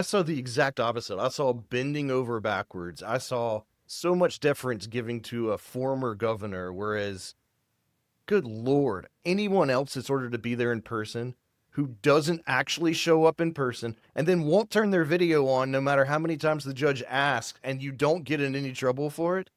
I saw the exact opposite. I saw bending over backwards. I saw so much deference given to a former governor, whereas, good Lord, anyone else that's ordered to be there in person who doesn't actually show up in person and then won't turn their video on no matter how many times the judge asks, and you don't get in any trouble for it.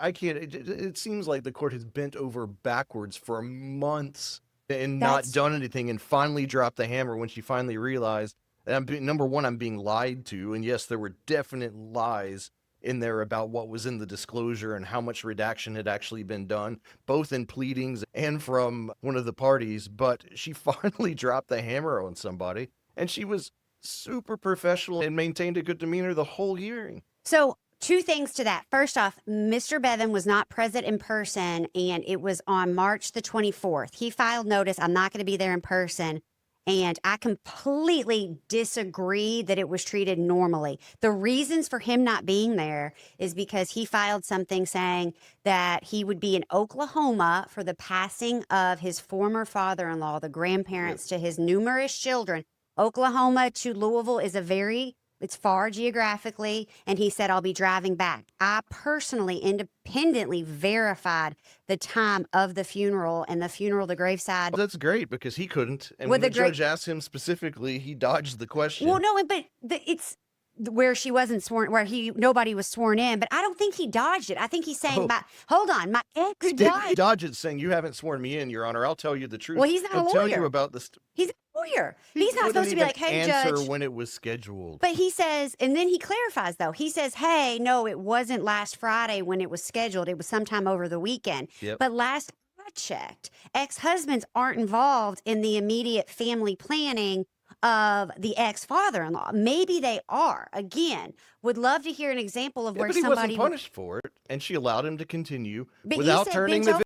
I can't. It seems like the court has bent over backwards for months and not done anything, and finally dropped the hammer when she finally realized that number one, I'm being lied to. And yes, there were definite lies in there about what was in the disclosure and how much redaction had actually been done, both in pleadings and from one of the parties. But she finally dropped the hammer on somebody, and she was super professional and maintained a good demeanor the whole hearing. So, two things to that. First off, Mr. Bevin was not present in person, and it was on March the 24th. He filed notice, I'm not going to be there in person, and I completely disagree that it was treated normally. The reasons for him not being there is because he filed something saying that he would be in Oklahoma for the passing of his former father-in-law, the grandparents to his numerous children. Oklahoma to Louisville is it's far geographically, and he said, I'll be driving back. I personally independently verified the time of the funeral and the graveside. Well, that's great, because he couldn't. And when the judge asked him specifically, he dodged the question. Well, no, but it's where she wasn't sworn, where nobody was sworn in, but I don't think he dodged it. I think he's saying, hold on, my ex died. He dodged it, saying, you haven't sworn me in, Your Honor. I'll tell you the truth. Well, he's not a lawyer. I'll tell you about this. He's a lawyer. He's not supposed to be like, hey, Judge. When it was scheduled. But he says, and then he clarifies, though. He says, hey, no, it wasn't last Friday when it was scheduled. It was sometime over the weekend. Yep. But last I checked, ex-husbands aren't involved in the immediate family planning of the ex-father-in-law. Maybe they are. Again, would love to hear an example of where but somebody he wasn't punished for it, and she allowed him to continue without turning the